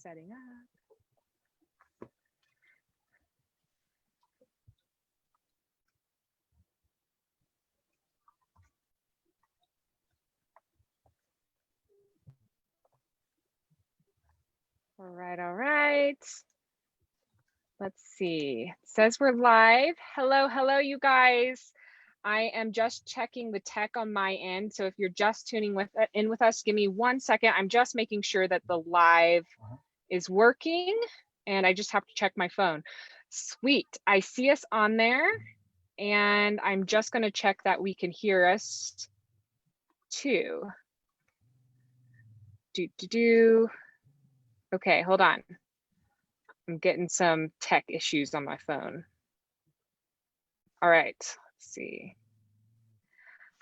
setting up. All right. Let's see. It says we're live. Hello, you guys. I am just checking the tech on my end. So if you're just tuning in with us, give me 1 second. I'm just making sure that the live is working, and I just have to check my phone. Sweet. I see us on there, and I'm just going to check that we can hear us too. Okay, hold on. I'm getting some tech issues on my phone. All right, let's see.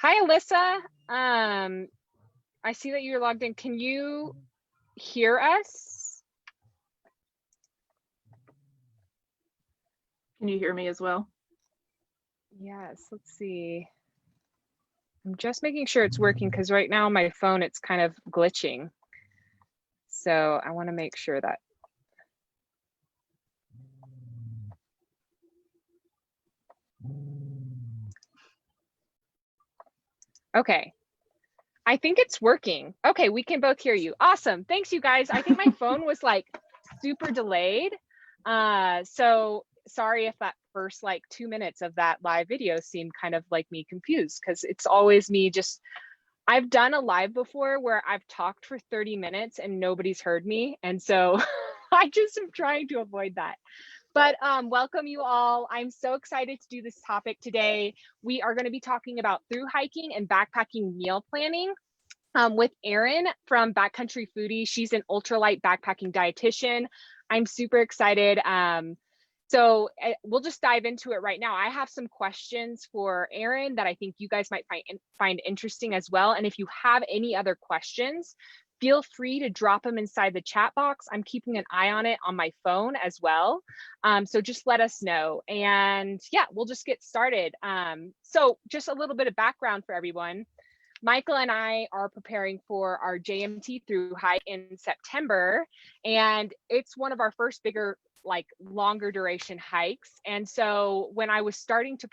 Hi, Alyssa. I see that you're logged in. Can you hear us? Can you hear me as well? Yes, let's see. I'm just making sure it's working because right now my phone, it's kind of glitching. So I want to make sure that. Okay. I think it's working. Okay, we can both hear you. Awesome. Thanks, you guys. I think my phone was like super delayed. So sorry if that first like 2 minutes of that live video seemed kind of like me confused, because it's always me just, I've done a live before where I've talked for 30 minutes and nobody's heard me. And so I just am trying to avoid that. But welcome you all. I'm so excited to do this topic today. We are going to be talking about through hiking and backpacking meal planning with Erin from Backcountry Foodie. She's an ultralight backpacking dietitian. I'm super excited. So we'll just dive into it right now. I have some questions for Erin that I think you guys might find interesting as well. And if you have any other questions, feel free to drop them inside the chat box. I'm keeping an eye on it on my phone as well. So just let us know. And yeah, we'll just get started. So just a little bit of background for everyone. Michael and I are preparing for our JMT through hike in September, and it's one of our first bigger, like longer duration hikes. And so when I was starting to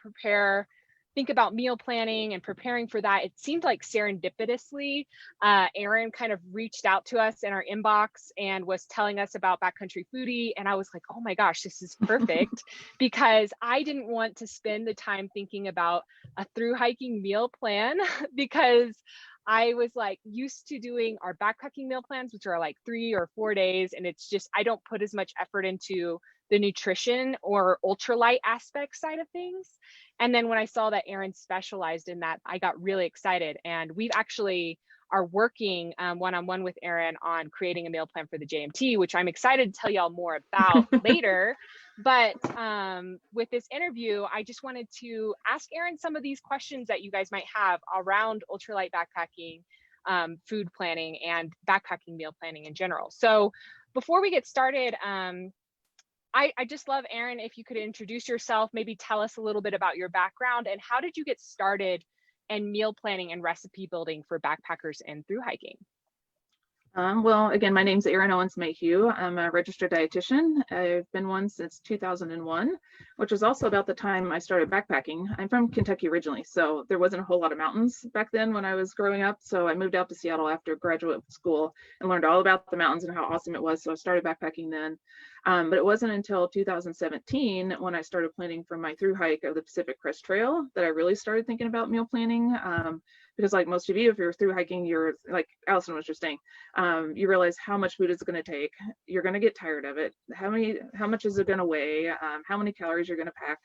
think about meal planning and preparing for that, it seemed like serendipitously, Erin kind of reached out to us in our inbox and was telling us about Backcountry Foodie. And I was like, oh my gosh, this is perfect, because I didn't want to spend the time thinking about a through hiking meal plan because I was like used to doing our backpacking meal plans, which are like 3 or 4 days. And it's just, I don't put as much effort into the nutrition or ultralight aspect side of things. And then when I saw that Erin specialized in that, I got really excited. And we've actually are working one-on-one with Erin on creating a meal plan for the JMT, which I'm excited to tell y'all more about later. But with this interview, I just wanted to ask Erin some of these questions that you guys might have around ultralight backpacking, food planning, and backpacking meal planning in general. So before we get started, I just love, Erin, if you could introduce yourself, maybe tell us a little bit about your background and how did you get started in meal planning and recipe building for backpackers and through hiking? Well, again, my name's Erin Owens-Mayhew. I'm a registered dietitian. I've been one since 2001, which was also about the time I started backpacking. I'm from Kentucky originally, so there wasn't a whole lot of mountains back then when I was growing up. So I moved out to Seattle after graduate school and learned all about the mountains and how awesome it was. So I started backpacking then. But it wasn't until 2017 when I started planning for my through hike of the Pacific Crest Trail that I really started thinking about meal planning. Because like most of you, if you're through hiking, you're like Allison was just saying, you realize how much food it's going to take. You're going to get tired of it. How much is it going to weigh? How many calories you're going to pack?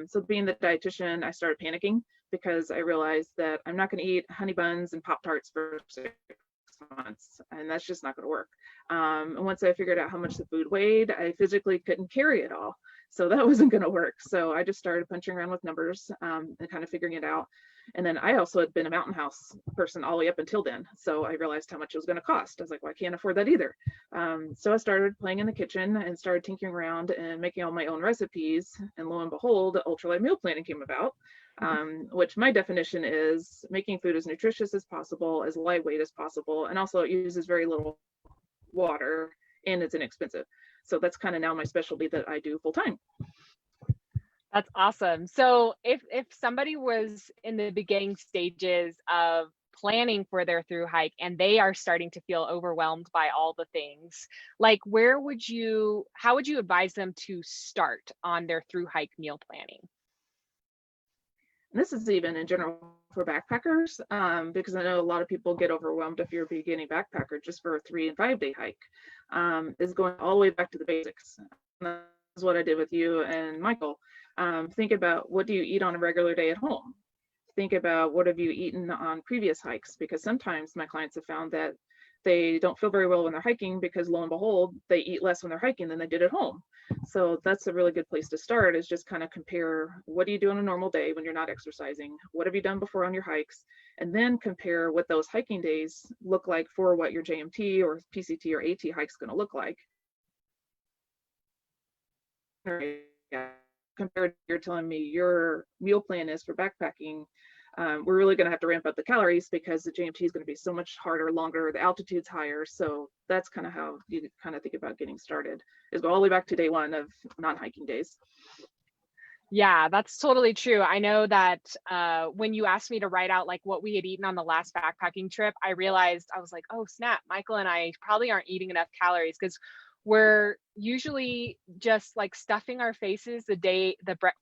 So being the dietitian, I started panicking because I realized that I'm not going to eat honey buns and Pop-Tarts for 6 months, and that's just not going to work. And once I figured out how much the food weighed, I physically couldn't carry it all. So that wasn't going to work. So I just started punching around with numbers and kind of figuring it out. And then I also had been a mountain house person all the way up until then. So I realized how much it was going to cost. I was like, well, I can't afford that either. So I started playing in the kitchen and started tinkering around and making all my own recipes. And lo and behold, ultralight meal planning came about, which my definition is making food as nutritious as possible, as lightweight as possible. And also it uses very little water and it's inexpensive. So that's kind of now my specialty that I do full time. That's awesome. So if somebody was in the beginning stages of planning for their through hike and they are starting to feel overwhelmed by all the things, like how would you advise them to start on their through hike meal planning? And this is even in general for backpackers, because I know a lot of people get overwhelmed if you're a beginning backpacker just for a 3 and 5 day hike, is going all the way back to the basics. And that's what I did with you and Michael. Think about, what do you eat on a regular day at home? Think about, what have you eaten on previous hikes? Because sometimes my clients have found that they don't feel very well when they're hiking because lo and behold, they eat less when they're hiking than they did at home. So that's a really good place to start, is just kind of compare, what do you do on a normal day when you're not exercising? What have you done before on your hikes? And then compare what those hiking days look like for what your JMT or PCT or AT hike's going to look like. Compared to you're telling me your meal plan is for backpacking, we're really going to have to ramp up the calories because the JMT is going to be so much harder, longer, the altitude's higher. So that's kind of how you kind of think about getting started, is go all the way back to day 1 of non-hiking days. Yeah, that's totally true. I know that when you asked me to write out like what we had eaten on the last backpacking trip, I realized, I was like, oh snap, Michael and I probably aren't eating enough calories, because we're usually just like stuffing our faces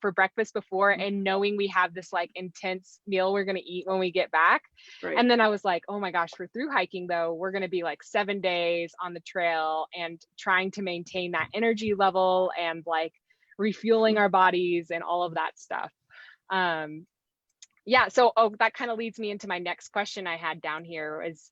for breakfast before, and knowing we have this like intense meal we're going to eat when we get back. Right. And then I was like, oh my gosh, for through hiking though, we're going to be like 7 days on the trail and trying to maintain that energy level and like refueling our bodies and all of that stuff. Yeah, so that kind of leads me into my next question I had down here is,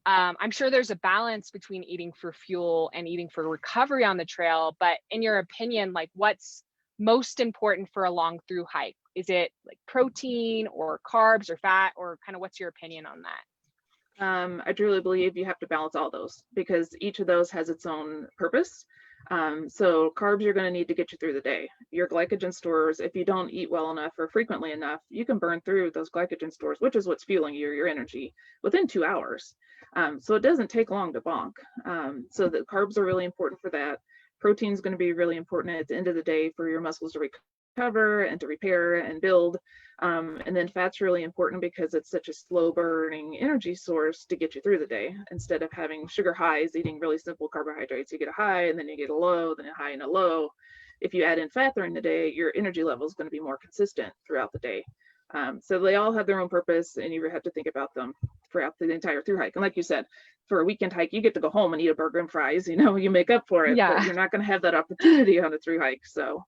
I'm sure there's a balance between eating for fuel and eating for recovery on the trail, but in your opinion, like what's most important for a long through hike? Is it like protein or carbs or fat, or kind of what's your opinion on that? I truly believe you have to balance all those, because each of those has its own purpose. So carbs you're going to need to get you through the day. Your glycogen stores, if you don't eat well enough or frequently enough, you can burn through those glycogen stores, which is what's fueling your energy, within 2 hours. So it doesn't take long to bonk. So the carbs are really important for that. Protein is going to be really important at the end of the day for your muscles to recover and to repair and build. And then fat's really important because it's such a slow burning energy source to get you through the day. Instead of having sugar highs, eating really simple carbohydrates, you get a high and then you get a low, then a high and a low. If you add in fat during the day, your energy level is going to be more consistent throughout the day. So they all have their own purpose, and you have to think about them throughout the entire through hike. And like you said, for a weekend hike, you get to go home and eat a burger and fries, you make up for it, Yeah. but you're not going to have that opportunity on a through hike. So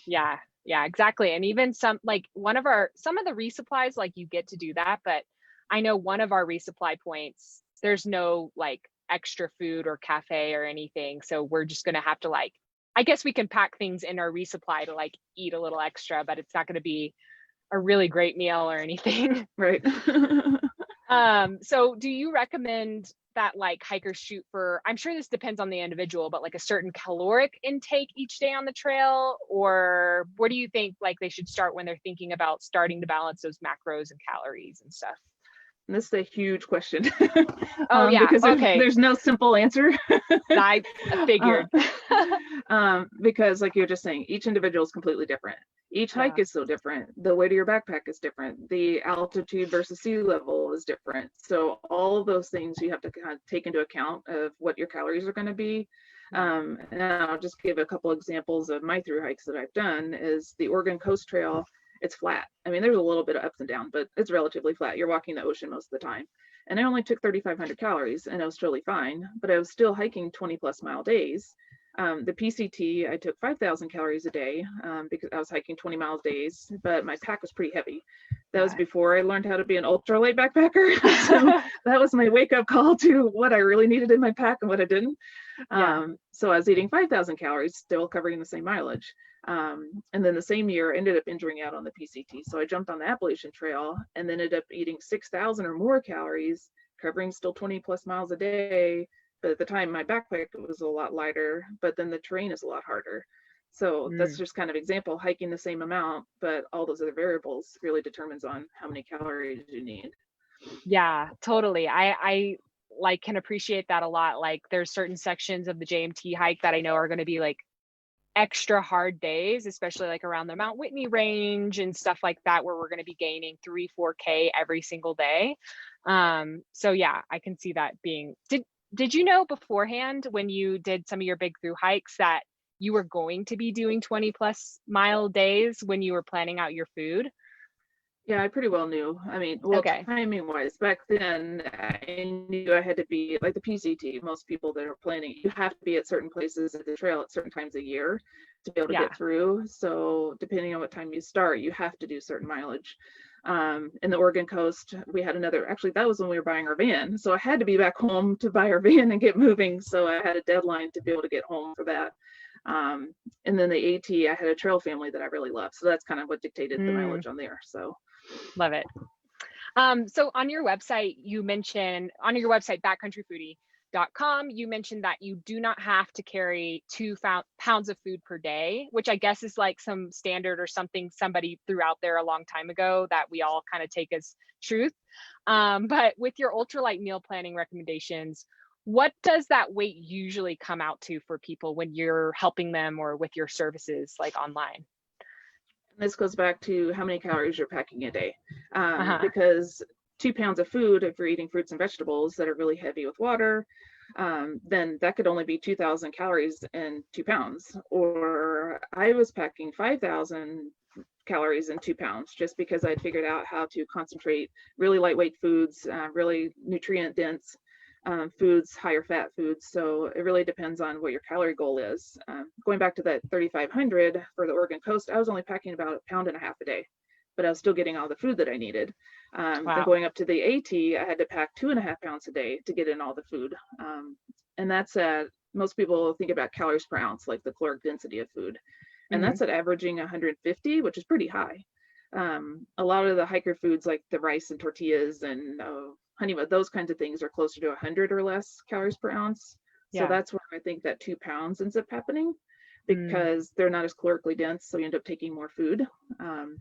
yeah, exactly. And even some of the resupplies, like you get to do that, but I know one of our resupply points, there's no like extra food or cafe or anything. So we're just going to have to like, I guess we can pack things in our resupply to like eat a little extra, but it's not going to be a really great meal or anything. right. So do you recommend that like hikers shoot for, I'm sure this depends on the individual, but like a certain caloric intake each day on the trail? Or what do you think like they should start when they're thinking about starting to balance those macros and calories and stuff? And this is a huge question. Oh yeah, because there's no simple answer. I figured. Because like you're just saying, each individual is completely different. Each hike is so different. The weight of your backpack is different. The altitude versus sea level is different. So all of those things you have to kind of take into account of what your calories are going to be. And I'll just give a couple examples of my through hikes that I've done. Is the Oregon Coast Trail. It's flat. I mean, there's a little bit of ups and downs, but it's relatively flat. You're walking the ocean most of the time. And I only took 3,500 calories and I was totally fine, but I was still hiking 20+ mile days. The PCT, I took 5,000 calories a day because I was hiking 20 mile days, but my pack was pretty heavy. That was before I learned how to be an ultralight backpacker. So that was my wake up call to what I really needed in my pack and what I didn't. So I was eating 5,000 calories, still covering the same mileage. And then the same year I ended up injuring out on the PCT. So I jumped on the Appalachian Trail and then ended up eating 6,000 or more calories, covering still 20+ miles a day. But at the time my backpack was a lot lighter, but then the terrain is a lot harder. So that's just kind of example, hiking the same amount, but all those other variables really determines on how many calories you need. Yeah, totally. I like can appreciate that a lot. Like there's certain sections of the JMT hike that I know are going to be like extra hard days, especially like around the Mount Whitney range and stuff like that, where we're going to be gaining 3-4K every single day. So yeah, I can see that being, did you know beforehand when you did some of your big through hikes that you were going to be doing 20+ mile days when you were planning out your food? Yeah, I pretty well knew. I mean, well, Okay. timing wise, back then I knew I had to be like the PCT. Most people that are planning, you have to be at certain places at the trail at certain times a year to be able to Yeah. get through. So depending on what time you start, you have to do certain mileage. In the Oregon coast, we had another, actually that was when we were buying our van. So I had to be back home to buy our van and get moving. So I had a deadline to be able to get home for that. And then the AT, I had a trail family that I really loved. So that's kind of what dictated the mileage on there. So love it. So on your website, you mentioned on your website, backcountryfoodie.com, you mentioned that you do not have to carry 2 pounds of food per day, which I guess is like some standard or something somebody threw out there a long time ago that we all kind of take as truth. But with your ultralight meal planning recommendations, what does that weight usually come out to for people when you're helping them or with your services like online? this goes back to how many calories you're packing a day. Uh-huh. Because 2 pounds of food, if you're eating fruits and vegetables that are really heavy with water, then that could only be 2,000 calories in 2 pounds. Or I was packing 5,000 calories in 2 pounds just because I'd figured out how to concentrate really lightweight foods, really nutrient dense foods, higher fat foods. So it really depends on what your calorie goal is. Going back to that 3,500 for the Oregon coast, I was only packing about 1.5 pounds a day, but I was still getting all the food that I needed. Then Wow. going up to the AT, I had to pack 2.5 pounds a day to get in all the food. And that's at, most people think about calories per ounce, like the caloric density of food. And that's at averaging 150, which is pretty high. A lot of the hiker foods like the rice and tortillas and honey mustard, those kinds of things are closer to 100 or less calories per ounce. So Yeah. that's where I think that 2 pounds ends up happening Mm. because they're not as calorically dense. So you end up taking more food.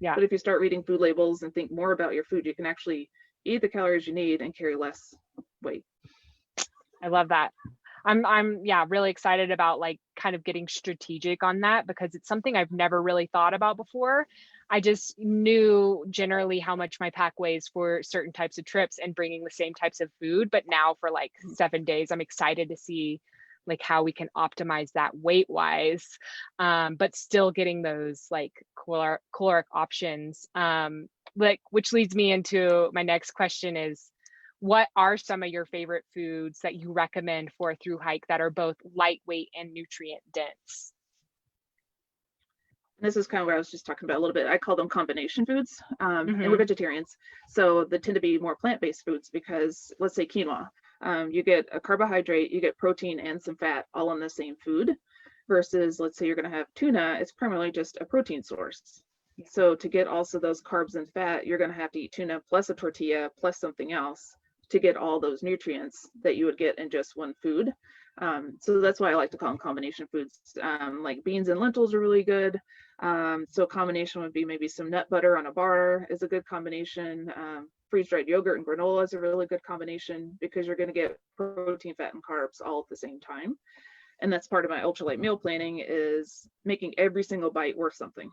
Yeah. But if you start reading food labels and think more about your food, you can actually eat the calories you need and carry less weight. I love that. I'm yeah, really excited about like kind of getting strategic on that because it's something I've never really thought about before. I just knew generally how much my pack weighs for certain types of trips and bringing the same types of food, but now for like 7 days, I'm excited to see like how we can optimize that weight wise, but still getting those like caloric options. Like which leads me into my next question is, what are some of your favorite foods that you recommend for a through hike that are both lightweight and nutrient dense? This is kind of what I was just talking about a little bit. I call them combination foods, and we're vegetarians, so they tend to be more plant-based foods because, let's say quinoa, you get a carbohydrate, you get protein and some fat all in the same food, versus let's say you're going to have tuna, it's primarily just a protein source. So to get also those carbs and fat, you're going to have to eat tuna plus a tortilla plus something else to get all those nutrients that you would get in just one food. So that's why I like to call them combination foods. Like beans and lentils are really good. So a combination would be maybe some nut butter on a bar is a good combination. Freeze-dried yogurt and granola is a really good combination because you're going to get protein, fat, and carbs all at the same time. And that's part of my ultralight meal planning, is making every single bite worth something.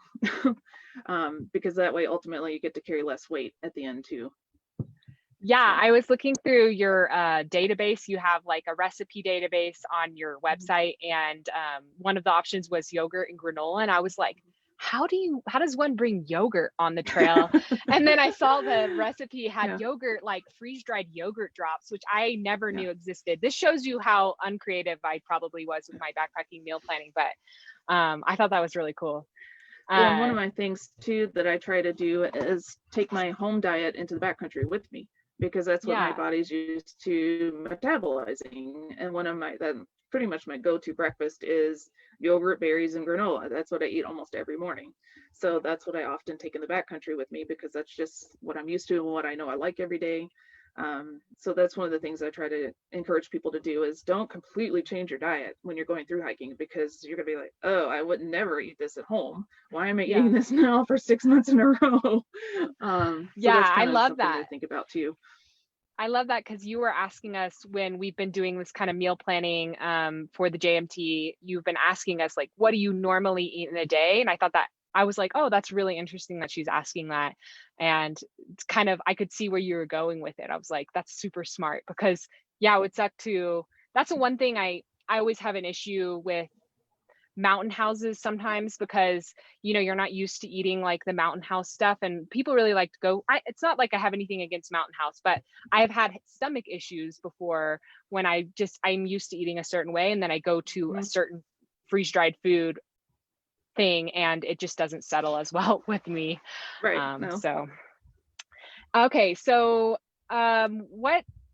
Because that way ultimately you get to carry less weight at the end too. Yeah, I was looking through your database. You have like a recipe database on your website, and one of the options was yogurt and granola. And I was like, how does one bring yogurt on the trail? And then I saw the recipe had yogurt, like freeze-dried yogurt drops, which I never knew existed. This shows you how uncreative I probably was with my backpacking meal planning, but I thought that was really cool. And one of my things too that I try to do is take my home diet into the backcountry with me, because that's what my body's used to metabolizing. And one of my, that pretty much my go-to breakfast is yogurt, berries, and granola. That's what I eat almost every morning. So that's what I often take in the backcountry with me, because that's just what I'm used to and what I know I like every day. So that's one of the things I try to encourage people to do, is don't completely change your diet when you're going through hiking, because you're gonna be like, oh, I would never eat this at home. Why am I eating this now for 6 months in a row? So I love something that. to think about too. I love that because you were asking us when we've been doing this kind of meal planning for the JMT, you've been asking us like, what do you normally eat in a day? And I thought that I was like, oh, that's really interesting that she's asking that. And it's kind of, I could see where you were going with it. I was like, that's super smart because yeah, it's up to, that's the one thing I always have an issue with mountain houses sometimes because you're not used to eating like the mountain house stuff and people really like to go it's not like I have anything against mountain house, but I've had stomach issues before when I'm used to eating a certain way and then I go to a certain freeze-dried food thing and it just doesn't settle as well with me. Right. No. So okay, so so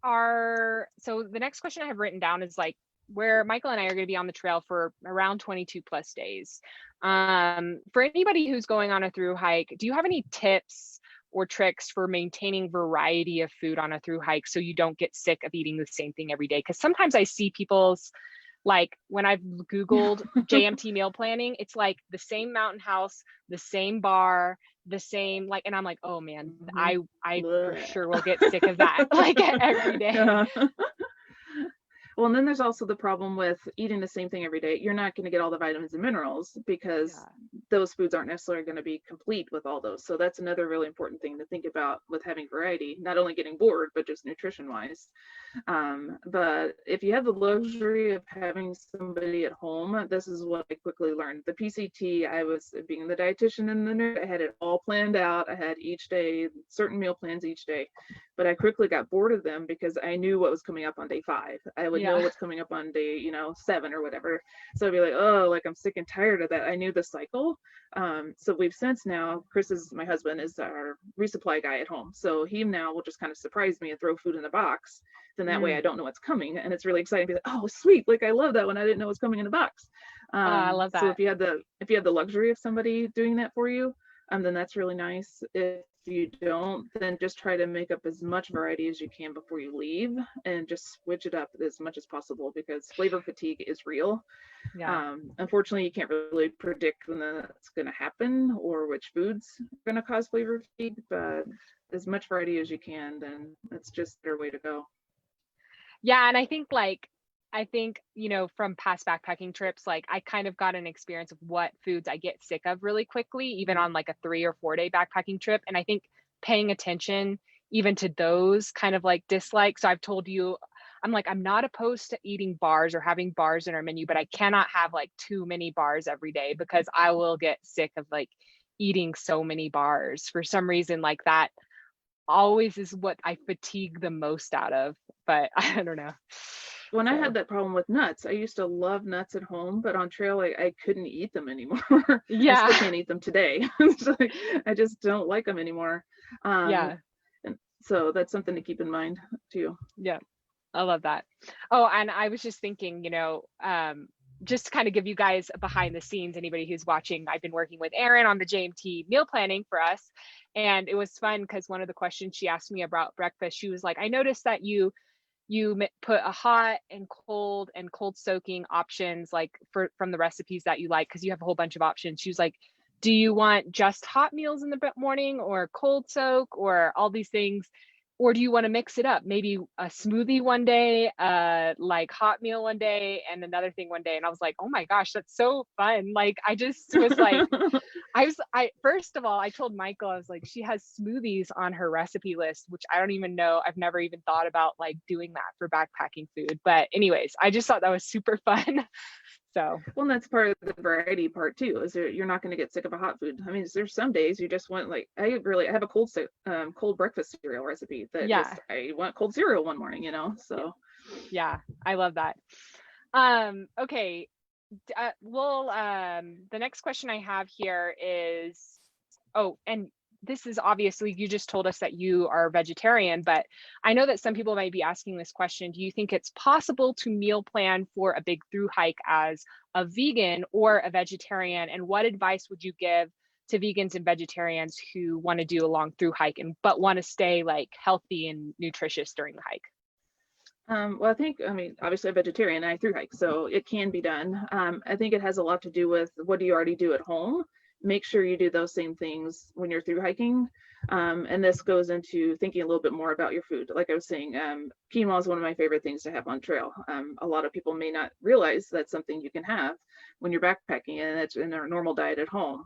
the next question I have written down is like where Michael and I are going to be on the trail for around 22 plus days. For anybody who's going on a through hike, do you have any tips or tricks for maintaining variety of food on a through hike so you don't get sick of eating the same thing every day? Because sometimes I see people's, like when I've Googled JMT meal planning, it's like the same mountain house, the same bar, the same, like, and I'm like, oh man, I for sure will get sick of that like every day. Yeah. Well, and then there's also the problem with eating the same thing every day. You're not going to get all the vitamins and minerals because those foods aren't necessarily going to be complete with all those. So that's another really important thing to think about with having variety, not only getting bored, but just nutrition wise. But if you have the luxury of having somebody at home, this is what I quickly learned. The PCT, I was being the dietitian and the nurse, I had it all planned out. I had each day, certain meal plans each day. But I quickly got bored of them because I knew what was coming up on day 5. I would know what's coming up on day, 7 or whatever. So I'd be like, oh, like I'm sick and tired of that. I knew the cycle. So we've since now, my husband is our resupply guy at home. So he now will just kind of surprise me and throw food in a box. Then that way I don't know what's coming. And it's really exciting to be like, oh, sweet. Like I love that when I didn't know what's coming in the box. I love that. So if you had the luxury of somebody doing that for you, then that's really nice. If you don't, then just try to make up as much variety as you can before you leave and just switch it up as much as possible because flavor fatigue is real. Unfortunately, you can't really predict when that's going to happen or which foods are going to cause flavor fatigue, but as much variety as you can, then that's just their way to go. Yeah, and I think from past backpacking trips, like I kind of got an experience of what foods I get sick of really quickly, even on like a 3 or 4 day backpacking trip. And I think paying attention even to those kind of like dislikes. So I've told you, I'm like, I'm not opposed to eating bars or having bars in our menu, but I cannot have like too many bars every day because I will get sick of like eating so many bars for some reason. Like that always is what I fatigue the most out of, but I don't know. When I had that problem with nuts, I used to love nuts at home, but on trail, I couldn't eat them anymore. Yeah. I still can't eat them today. I just don't like them anymore. And so that's something to keep in mind too. Yeah, I love that. Oh, and I was just thinking, just to kind of give you guys behind the scenes, anybody who's watching, I've been working with Erin on the JMT meal planning for us. And it was fun because one of the questions she asked me about breakfast, she was like, I noticed that you put a hot and cold soaking options like from the recipes that you like, because you have a whole bunch of options. She was like, do you want just hot meals in the morning or cold soak or all these things? Or do you want to mix it up? Maybe a smoothie one day, like hot meal one day, and another thing one day. And I was like, oh my gosh, that's so fun. Like, I just was like, first of all, I told Michael, I was like, she has smoothies on her recipe list, which I don't even know. I've never even thought about like doing that for backpacking food. But anyways, I just thought that was super fun. So, well, that's part of the variety part too, is you're not going to get sick of a hot food. I mean, there's some days you just want, like, I have a cold breakfast cereal recipe that I want cold cereal one morning, so. Yeah, I love that. Okay. The next question I have here is, and this is obviously, you just told us that you are a vegetarian, but I know that some people might be asking this question. Do you think it's possible to meal plan for a big through hike as a vegan or a vegetarian? And what advice would you give to vegans and vegetarians who want to do a long through hike but want to stay like healthy and nutritious during the hike? Well, I mean, obviously a vegetarian, I through hike, so it can be done. I think it has a lot to do with what do you already do at home. Make sure you do those same things when you're through hiking. And this goes into thinking a little bit more about your food. Like I was saying, quinoa is one of my favorite things to have on trail. A lot of people may not realize that's something you can have when you're backpacking, and it's in our normal diet at home.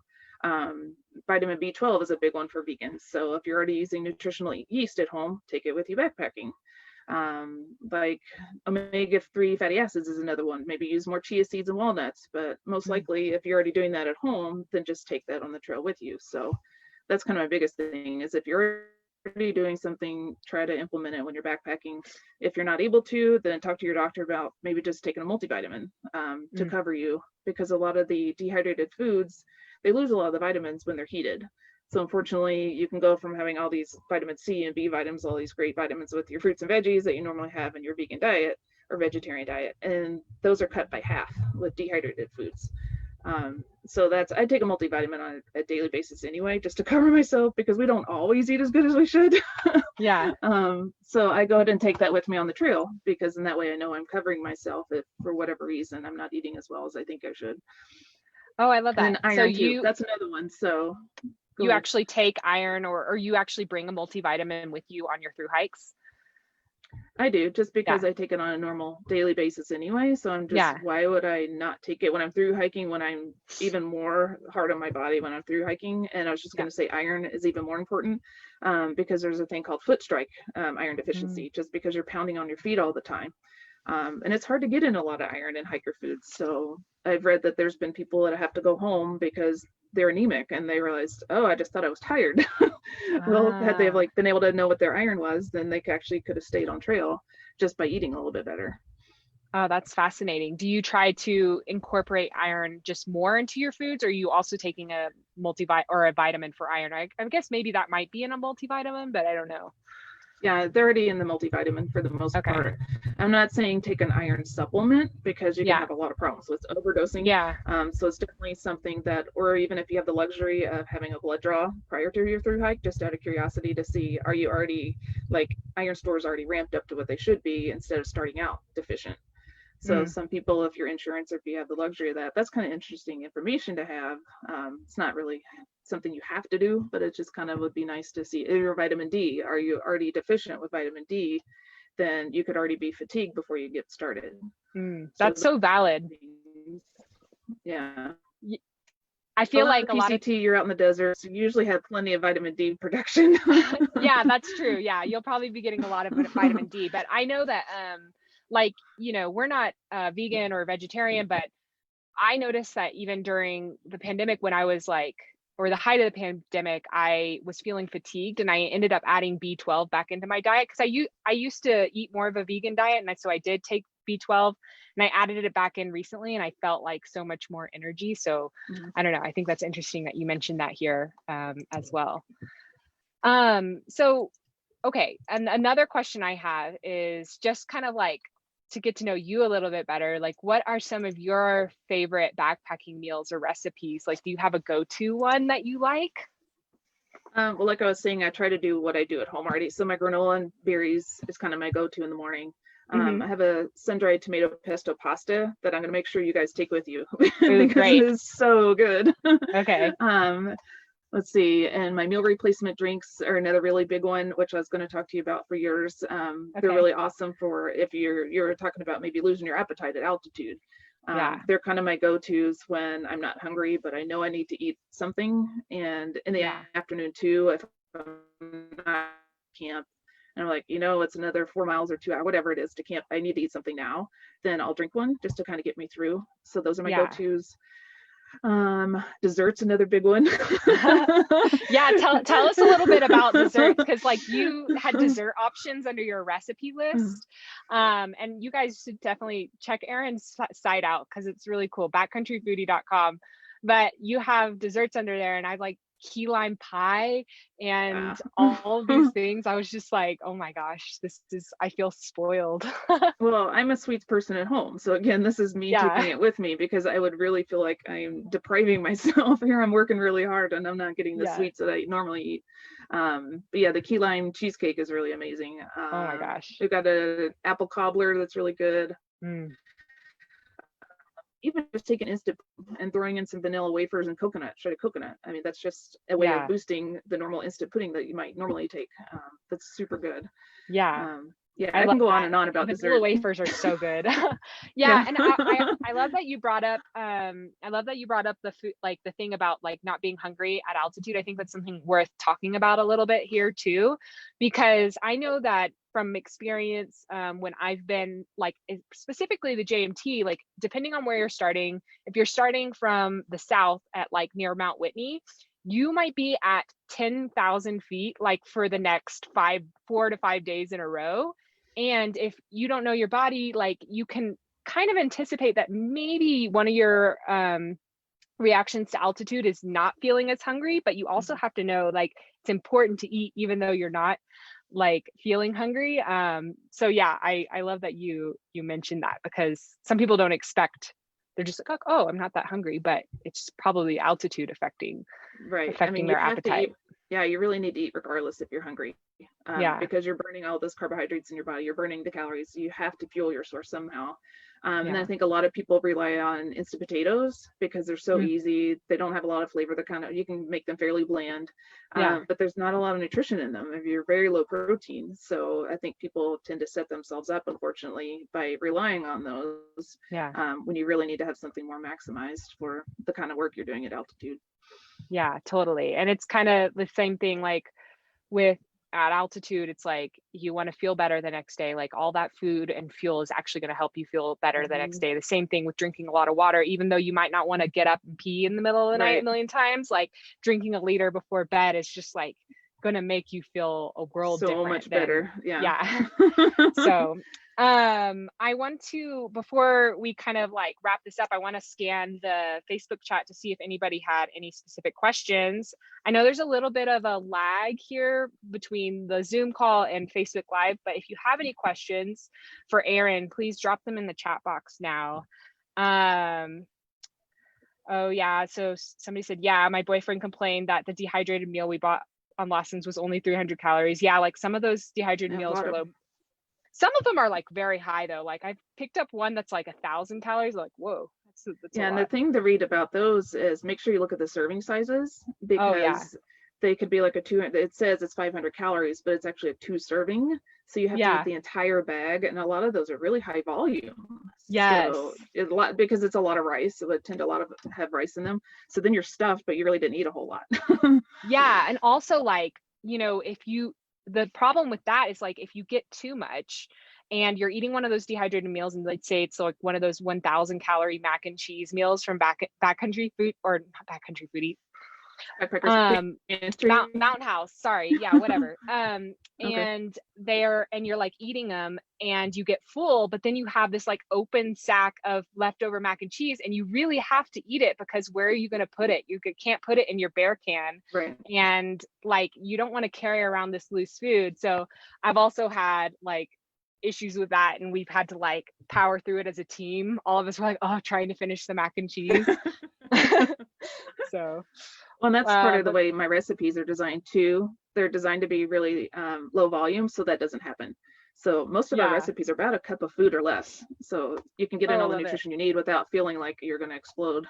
Vitamin B12 is a big one for vegans. So if you're already using nutritional yeast at home, take it with you backpacking. Like omega-3 fatty acids is another one. Maybe use more chia seeds and walnuts, but most likely if you're already doing that at home, then just take that on the trail with you. So that's kind of my biggest thing, is if you're already doing something, try to implement it when you're backpacking. If you're not able to, then talk to your doctor about maybe just taking a multivitamin to cover you, because a lot of the dehydrated foods, they lose a lot of the vitamins when they're heated. So unfortunately, you can go from having all these vitamin C and B vitamins, all these great vitamins with your fruits and veggies that you normally have in your vegan diet or vegetarian diet, and those are cut by half with dehydrated foods. So I take a multivitamin on a daily basis anyway, just to cover myself, because we don't always eat as good as we should. Yeah. So I go ahead and take that with me on the trail, because in that way I know I'm covering myself if for whatever reason I'm not eating as well as I think I should. Oh, I love that. And iron So too, that's another one. So you actually take iron, or you actually bring a multivitamin with you on your through hikes? I do, just because I take it on a normal daily basis anyway. So I'm just, why would I not take it when I'm through hiking, when I'm even more hard on my body when I'm through hiking? And I was just going to say iron is even more important, because there's a thing called foot strike iron deficiency, just because you're pounding on your feet all the time. And it's hard to get in a lot of iron in hiker foods. So I've read that there's been people that have to go home because they're anemic, and they realized, oh, I just thought I was tired. Well, had they been able to know what their iron was, then they actually could have stayed on trail just by eating a little bit better. Oh, that's fascinating. Do you try to incorporate iron just more into your foods, or are you also taking a multivitamin or a vitamin for iron? I guess maybe that might be in a multivitamin, but I don't know. Yeah, they're already in the multivitamin for the most part. I'm not saying take an iron supplement, because you can have a lot of problems with overdosing. So it's definitely something that, or even if you have the luxury of having a blood draw prior to your through hike, just out of curiosity to see, are you already, like, iron stores already ramped up to what they should be instead of starting out deficient. So some people, if your insurance or if you have the luxury of that, that's kind of interesting information to have. It's not really something you have to do, but it just kind of would be nice to see. If your vitamin D, are you already deficient with vitamin D? Then you could already be fatigued before you get started. That's so valid. Yeah. I feel like a lot of PCT, you're out in the desert, so you usually have plenty of vitamin D production. Yeah, that's true. Yeah, you'll probably be getting a lot of vitamin D, but I know that like, you know, we're not vegan or vegetarian, but I noticed that even during the pandemic, when I was like, or the height of the pandemic, I was feeling fatigued, and I ended up adding B12 back into my diet, because I used to eat more of a vegan diet, and so I did take B12, and I added it back in recently, and I felt like so much more energy. So I don't know. I think that's interesting that you mentioned that here as well. So, okay. And another question I have is just kind of like to get to know you a little bit better. Like, what are some of your favorite backpacking meals or recipes? Like, do you have a go-to one that you like? Well, like I was saying, I try to do what I do at home already. So my granola and berries is kind of my go-to in the morning. I have a sun-dried tomato pesto pasta that I'm going to make sure you guys take with you because it is so good. Okay. Let's see, and my meal replacement drinks are another really big one, which I was going to talk to you about for yours. They're really awesome for if you're talking about maybe losing your appetite at altitude. They're kind of my go-tos when I'm not hungry, but I know I need to eat something. And in the afternoon too, if I'm not camp, and I'm like, you know, it's another 4 miles or 2 hours, whatever it is to camp, I need to eat something now, then I'll drink one just to kind of get me through. So those are my go-tos. Dessert's another big one. Yeah, tell us a little bit about dessert, because like you had dessert options under your recipe list, and you guys should definitely check Erin's site out, because it's really cool, backcountryfoodie.com. But you have desserts under there, and I like key lime pie and all of these things. I was just like, oh my gosh, I feel spoiled. Well, I'm a sweets person at home. So again, this is me taking it with me, because I would really feel like I'm depriving myself here. I'm working really hard and I'm not getting the sweets that I normally eat. But yeah, the key lime cheesecake is really amazing. Oh my gosh. We've got an apple cobbler that's really good. even just taking instant and throwing in some vanilla wafers and coconut, shredded coconut. I mean, that's just a way of boosting the normal instant pudding that you might normally take. That's super good. Yeah. Yeah, I I love can go on that. and on about The dessert. wafers are so good. Yeah, Yeah. and I love that you brought up the food, like the thing about like not being hungry at altitude. I think that's something worth talking about a little bit here too, because I know that from experience, when I've been like specifically the JMT, like depending on where you're starting, if you're starting from the south at like near Mount Whitney, you might be at 10,000 feet like for the next 4 to 5 days in a row. And if you don't know your body, like you can kind of anticipate that maybe one of your reactions to altitude is not feeling as hungry, but you also have to know like it's important to eat even though you're not like feeling hungry. So yeah, I love that you mentioned that, because some people don't expect, they're just like, oh, I'm not that hungry, but it's probably altitude affecting I mean, you their have to appetite. eat. Yeah, you really need to eat regardless if you're hungry, Yeah. because you're burning all those carbohydrates in your body. You're burning the calories. You have to fuel your source somehow. And I Yeah. think a lot of people rely on instant potatoes because they're so Mm. easy. They don't have a lot of flavor. They're kind of, you can make them fairly bland, Yeah. but there's not a lot of nutrition in them if you're very low protein. So I think people tend to set themselves up, unfortunately, by relying on those Yeah. when you really need to have something more maximized for the kind of work you're doing at altitude. Yeah, totally. And it's kind of the same thing like with at altitude, it's like you want to feel better the next day. Like all that food and fuel is actually going to help you feel better the next day. The same thing with drinking a lot of water, even though you might not want to get up and pee in the middle of the night a Right. million times, like drinking a liter before bed is just like going to make you feel a world So different much than, better. Yeah. yeah. So I want to, before we kind of like wrap this up, I want to scan the Facebook chat to see if anybody had any specific questions. I know there's a little bit of a lag here between the Zoom call and Facebook Live, but if you have any questions for Erin, please drop them in the chat box now. Oh yeah, so somebody said, yeah, my boyfriend complained that the dehydrated meal we bought on Lawson's was only 300 calories. Yeah, like some of those dehydrated meals are low. Some of them are like very high though. Like I've picked up one that's like 1,000 calories. Like, whoa, that's a Yeah, and the lot. thing to read about those is make sure you look at the serving sizes, Oh yeah. because they could be like a 200, it says it's 500 calories, but it's actually a 2 serving. So you have to Yeah. eat the entire bag, and a lot of those are really high volume. Yes. So it's a lot, because it's a lot of rice, so it tend to have rice in them. So then you're stuffed, but you really didn't eat a whole lot. Yeah. And also like, the problem with that is like if you get too much and you're eating one of those dehydrated meals, and let's say it's like one of those 1,000 calorie mac and cheese meals from Backcountry Food, or not Backcountry Foodie, Mountain House, sorry, yeah, whatever. Okay. And you're like eating them and you get full, but then you have this like open sack of leftover mac and cheese, and you really have to eat it, because where are you going to put it? You can't put it in your bear can. Right. And like you don't want to carry around this loose food. So I've also had like issues with that, and we've had to like power through it as a team. All of us were like, oh, trying to finish the mac and cheese. So well, and that's part of the but way my recipes are designed too. They're designed to be really low volume, so that doesn't happen. So most of our recipes are about a cup of food or less, so you can get in all the nutrition you need without feeling like you're going to explode.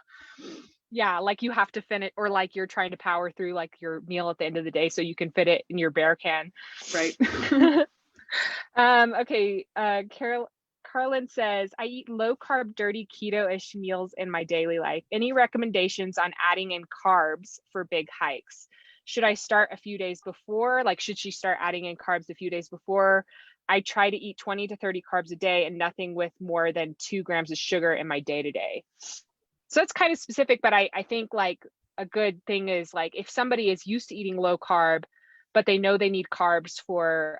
Yeah, like you have to finish, or like you're trying to power through like your meal at the end of the day so you can fit it in your bear can. Right. Okay, Carlin says, I eat low carb, dirty keto-ish meals in my daily life. Any recommendations on adding in carbs for big hikes? Should I start a few days before? Like, should she start adding in carbs a few days before? I try to eat 20 to 30 carbs a day and nothing with more than 2 grams of sugar in my day-to-day. So it's kind of specific, but I think like a good thing is like if somebody is used to eating low carb, but they know they need carbs for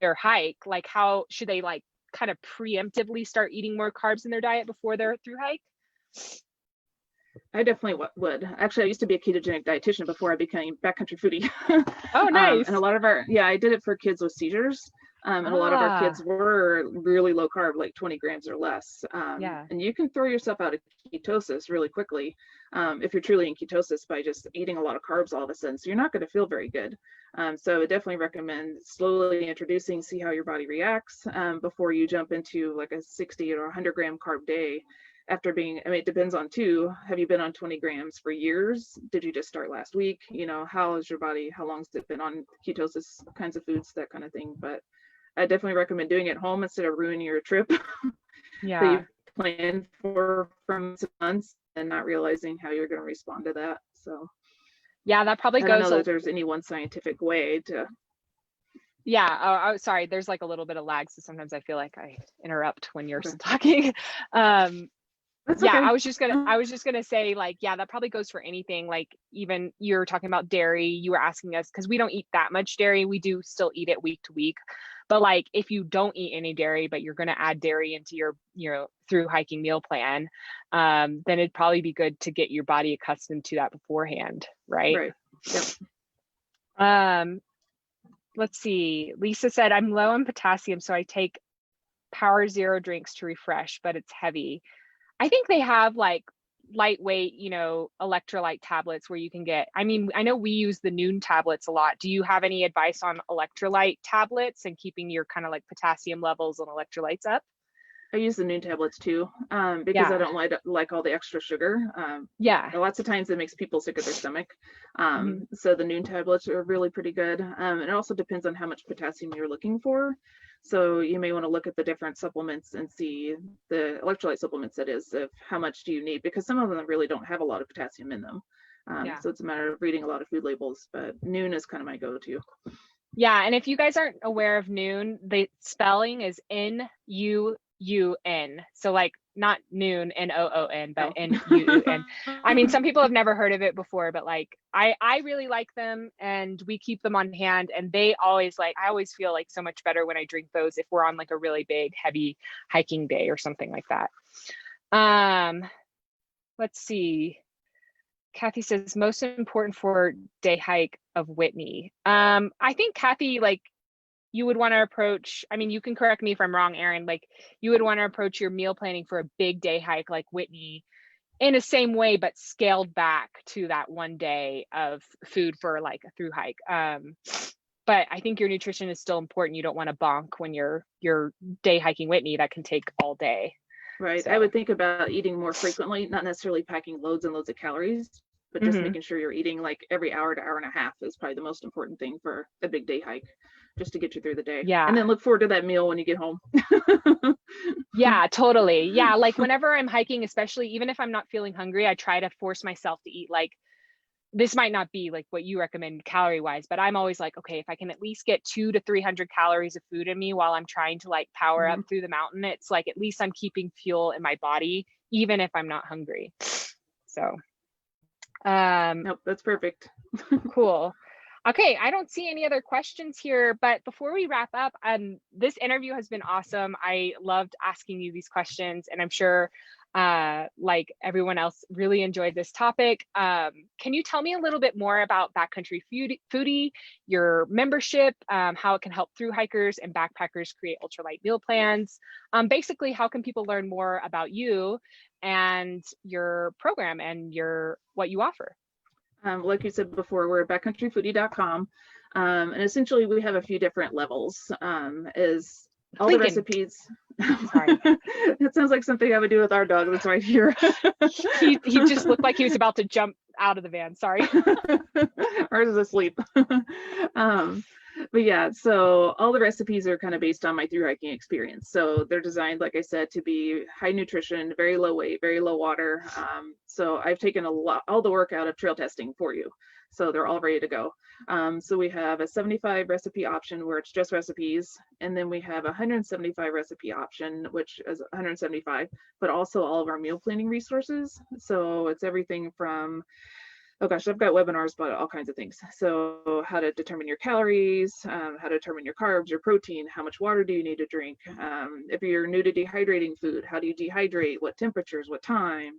their hike, like how should they like kind of preemptively start eating more carbs in their diet before their through hike? I definitely would. Actually, I used to be a ketogenic dietitian before I became Backcountry Foodie. Oh, nice. And a lot of I did it for kids with seizures. And a lot of our kids were really low carb, like 20 grams or less. And you can throw yourself out of ketosis really quickly if you're truly in ketosis by just eating a lot of carbs all of a sudden. So you're not going to feel very good. So I would definitely recommend slowly introducing, see how your body reacts before you jump into like a 60 or 100 gram carb day. after being, I mean, it depends on too, have you been on 20 grams for years? Did you just start last week? You know, how is your body, how long has it been on ketosis kinds of foods, that kind of thing. But I definitely recommend doing it at home instead of ruining your trip that Yeah. you planned for from months and not realizing how you're going to respond to that. So Yeah, that probably I don't know goes that there's any one scientific way to. Yeah. Oh, sorry. There's like a little bit of lag, so sometimes I feel like I interrupt when you're Okay. still talking. That's Yeah, okay. I was just gonna say, like, yeah, that probably goes for anything. Like, even you're talking about dairy, you were asking us, because we don't eat that much dairy. We do still eat it week to week. But like, if you don't eat any dairy, but you're gonna add dairy into your, through hiking meal plan, then it'd probably be good to get your body accustomed to that beforehand, right? Right. Yep. Let's see. Lisa said, I'm low on potassium, so I take Power Zero drinks to refresh, but it's heavy. I think they have like lightweight, electrolyte tablets where you can get, I mean, I know we use the Noon tablets a lot. Do you have any advice on electrolyte tablets and keeping your kind of like potassium levels and electrolytes up? I use the Noon tablets too, because I Yeah. don't like all the extra sugar. Yeah. Lots of times it makes people sick of their stomach. Mhm. So the Noon tablets are really pretty good. It also depends on how much potassium you're looking for. So you may want to look at the different supplements and see the electrolyte supplements, that is, of how much do you need, because some of them really don't have a lot of potassium in them. Yeah. So it's a matter of reading a lot of food labels, but Noon is kind of my go-to. Yeah. And if you guys aren't aware of Noon, the spelling is Nuun. So like not noon, Noon, but Oh. Nuun. I mean, some people have never heard of it before, but like I really like them, and we keep them on hand, and they always, like, I always feel like so much better when I drink those if we're on like a really big, heavy hiking day or something like that. Let's see. Kathy says, most important for day hike of Whitney. I think, Kathy, like, you would want to approach, I mean, you can correct me if I'm wrong, Erin, like, you would want to approach your meal planning for a big day hike like Whitney in the same way, but scaled back to that one day of food for like a through hike. But I think your nutrition is still important. You don't want to bonk when you're day hiking Whitney. That can take all day. Right. I So, would think about eating more frequently, not necessarily packing loads and loads of calories, but just mhm. making sure you're eating like every hour to hour and a half is probably the most important thing for a big day hike, just to get you through the day. And Yeah. then look forward to that meal when you get home. Yeah, totally. Yeah, like whenever I'm hiking, especially even if I'm not feeling hungry, I try to force myself to eat, like, this might not be like what you recommend calorie wise, but I'm always like, okay, if I can at least get 200 to 300 calories of food in me while I'm trying to like power up Mhm. through the mountain, it's like at least I'm keeping fuel in my body, even if I'm not hungry. So, Nope, that's perfect. cool. Okay, I don't see any other questions here, but before we wrap up, this interview has been awesome. I loved asking you these questions, and I'm sure like everyone else really enjoyed this topic. Can you tell me a little bit more about Backcountry Foodie, your membership, how it can help through hikers and backpackers create ultralight meal plans? Basically, how can people learn more about you and your program and what you offer? Like you said before, we're at backcountryfoodie.com. And essentially we have a few different levels. Is all the Lincoln, recipes. sorry. That sounds like something I would do with our dog that's right here. He just looked like he was about to jump out of the van. Sorry. Ours is asleep. But yeah, so all the recipes are kind of based on my through hiking experience. So they're designed, like I said, to be high nutrition, very low weight, very low water. So I've taken all the work out of trail testing for you. So they're all ready to go. So we have a 75 recipe option where it's just recipes. And then we have a 175 recipe option, which is 175, but also all of our meal planning resources. So it's everything from, oh gosh, I've got webinars about all kinds of things. So how to determine your calories, how to determine your carbs, your protein, how much water do you need to drink? If you're new to dehydrating food, how do you dehydrate? What temperatures, what time?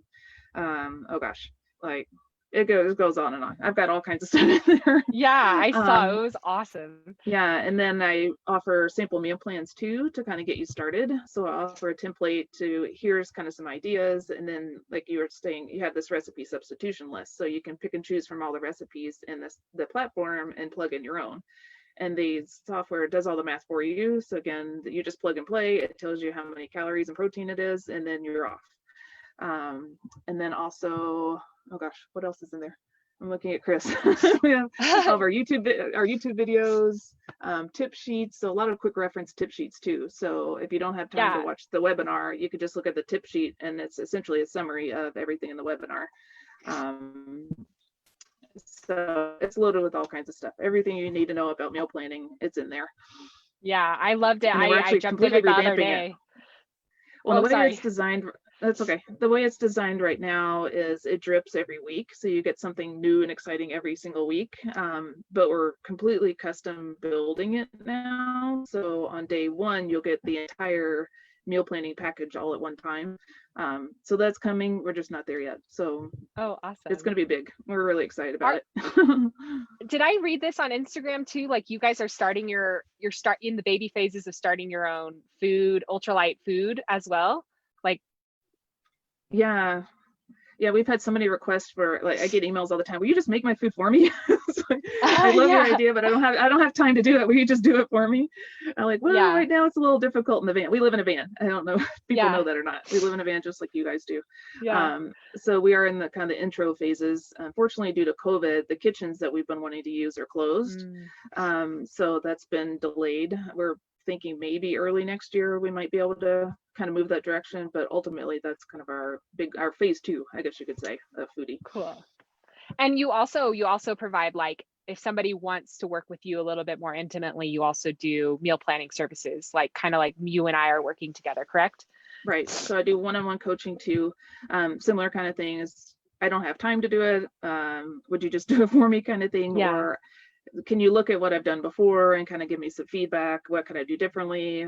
Oh gosh, like it goes on and on. I've got all kinds of stuff in there. Yeah, I saw it was awesome. Yeah, and then I offer sample meal plans too to kind of get you started. So I offer a template to here's kind of some ideas, and then like you were saying, you have this recipe substitution list, so you can pick and choose from all the recipes in the platform and plug in your own. And the software does all the math for you. So again, you just plug and play. It tells you how many calories and protein it is, and then you're off. And then also, oh gosh, what else is in there? I'm looking at Chris. We have all of our YouTube videos, tip sheets. So a lot of quick reference tip sheets too. So if you don't have time to Yeah. watch the webinar, you could just look at the tip sheet, and it's essentially a summary of everything in the webinar. So it's loaded with all kinds of stuff. Everything you need to know about meal planning, it's in there. Yeah, I loved it. And then we're I actually jumped in completely it the other revamping it. day. Well, Oh, the way sorry. it's designed, that's okay. The way it's designed right now is it drips every week. So you get something new and exciting every single week. But we're completely custom building it now. So on day one, you'll get the entire meal planning package all at one time. So that's coming. We're just not there yet. So Oh, awesome. it's going to be big. We're really excited about it. Did I read this on Instagram too? Like you guys are starting you're in the baby phases of starting your own food, ultralight food as well. Like, yeah, we've had so many requests for, like, I get emails all the time. Will you just make my food for me? Like, I love your idea, but I don't have time to do it. Will you just do it for me? I'm like, well, right now it's a little difficult in the van. We live in a van. I don't know if people know that or not. We live in a van just like you guys do. So we are in the kind of intro phases. Unfortunately, due to COVID, the kitchens that we've been wanting to use are closed. So that's been delayed. We're thinking maybe early next year we might be able to kind of move that direction, but ultimately that's kind of our phase 2, I guess you could say, of Foodie. Cool. And you also provide, like, if somebody wants to work with you a little bit more intimately, you also do meal planning services, like kind of like you and I are working together, correct? Right. So I do one-on-one coaching too. Similar kind of thing is, I don't have time to do it. Would you just do it for me, kind of thing? Or can you look at what I've done before and kind of give me some feedback? What can I do differently?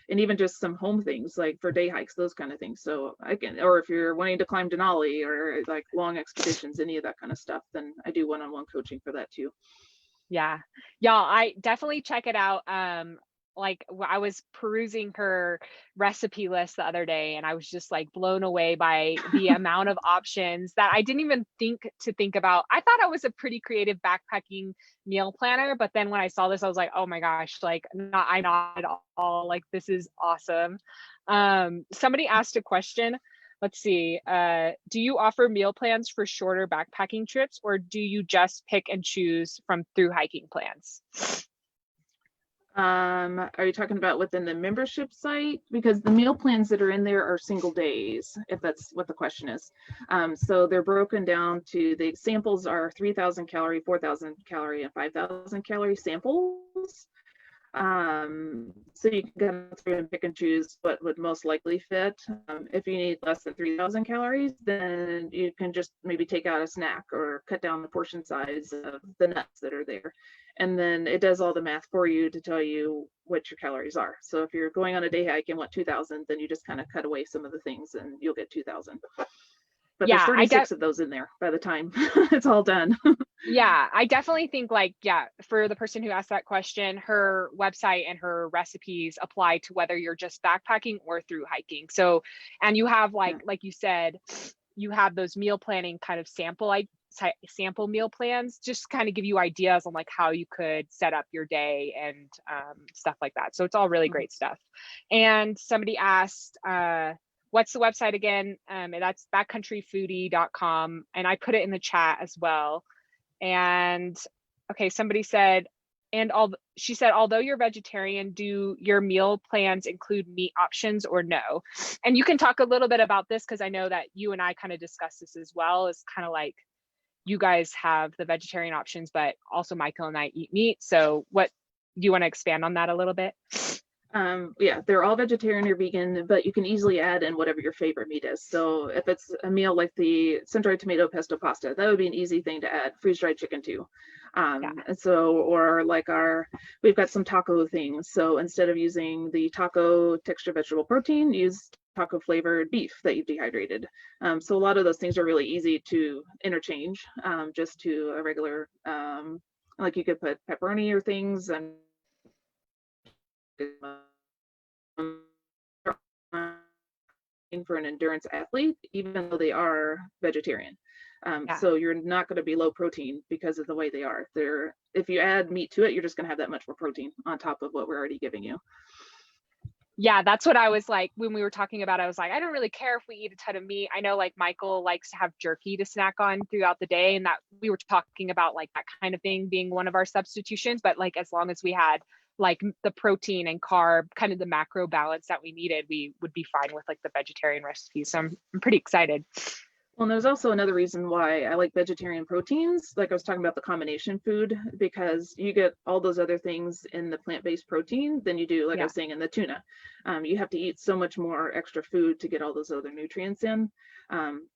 And even just some home things like for day hikes, those kind of things. So I can, or if you're wanting to climb Denali or like long expeditions, any of that kind of stuff, then I do one-on-one coaching for that too. Yeah. Y'all, I definitely check it out. Like I was perusing her recipe list the other day and I was just like blown away by the amount of options that I didn't even think about. I thought I was a pretty creative backpacking meal planner, but then when I saw this, I was like, oh my gosh, like I'm not at all. Like, this is awesome. Somebody asked a question. Let's see. Do you offer meal plans for shorter backpacking trips, or do you just pick and choose from Thru-Hiking plans? Are you talking about within the membership site? Because the meal plans that are in there are single days, if that's what the question is. So they're broken down to, the samples are 3,000 calorie, 4,000 calorie, and 5,000 calorie samples. So you can go through and pick and choose what would most likely fit. If you need less than 3,000 calories, then you can just maybe take out a snack or cut down the portion size of the nuts that are there. And then it does all the math for you to tell you what your calories are. So if you're going on a day hike and want 2,000, then you just kind of cut away some of the things and you'll get 2,000. But there's 36 of those in there by the time it's all done. Yeah, I definitely think, like, for the person who asked that question, her website and her recipes apply to whether you're just backpacking or through hiking. So, and you have like you said, you have those meal planning kind of sample meal plans, just kind of give you ideas on like how you could set up your day and stuff like that. So it's all really great stuff. And somebody asked, what's the website again? And that's backcountryfoodie.com. And I put it in the chat as well. And okay, somebody said, she said, although you're vegetarian, do your meal plans include meat options or no? And you can talk a little bit about this, because I know that you and I kind of discussed this as well. It's kind of like you guys have the vegetarian options, but also Michael and I eat meat. So what do you want to expand on that a little bit? Yeah, they're all vegetarian or vegan, but you can easily add in whatever your favorite meat is. So if it's a meal like the sun-dried tomato pesto pasta, that would be an easy thing to add. Freeze-dried chicken too. And so, or like we've got some taco things. So instead of using the taco texture vegetable protein, use taco flavored beef that you've dehydrated. So a lot of those things are really easy to interchange just to a regular, like you could put pepperoni or things, and for an endurance athlete, even though they are vegetarian. So you're not going to be low protein because of the way they are. If you add meat to it, you're just going to have that much more protein on top of what we're already giving you. Yeah, that's what I was like when we were talking about. I was like, I don't really care if we eat a ton of meat. I know like Michael likes to have jerky to snack on throughout the day, and that we were talking about like that kind of thing being one of our substitutions. But like as long as we had like the protein and carb, kind of the macro balance that we needed, we would be fine with like the vegetarian recipes. So I'm pretty excited. Well, and there's also another reason why I like vegetarian proteins. Like I was talking about the combination food, because you get all those other things in the plant-based protein than you do, like I Yeah. was saying, in the tuna. You have to eat so much more extra food to get all those other nutrients in.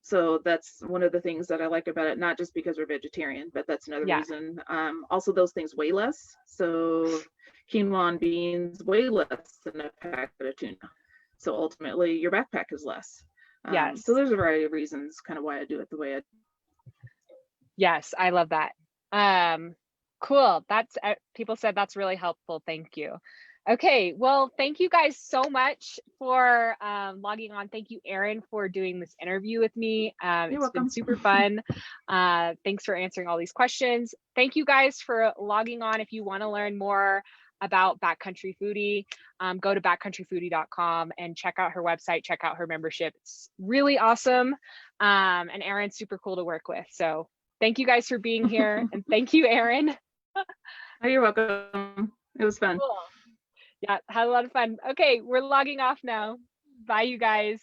So that's one of the things that I like about it, not just because we're vegetarian, but that's another Yeah. reason. Also, those things weigh less. So quinoa and beans weigh less than a packet of tuna. So ultimately, your backpack is less. So Yes. there's a variety of reasons kind of why I do it the way I. Yes. I love that. Cool. That's people said that's really helpful. Thank you. Okay. Well, thank you guys so much for logging on. Thank you, Erin, for doing this interview with me. You're It's been welcome. super fun. Thanks for answering all these questions. Thank you guys for logging on. If you want to learn more about Backcountry Foodie, go to backcountryfoodie.com and check out her website, check out her membership. It's really awesome. And Erin's super cool to work with. So thank you guys for being here. And thank you, Erin. Oh, you're welcome. It was fun. Cool. Yeah, had a lot of fun. Okay, we're logging off now. Bye, you guys.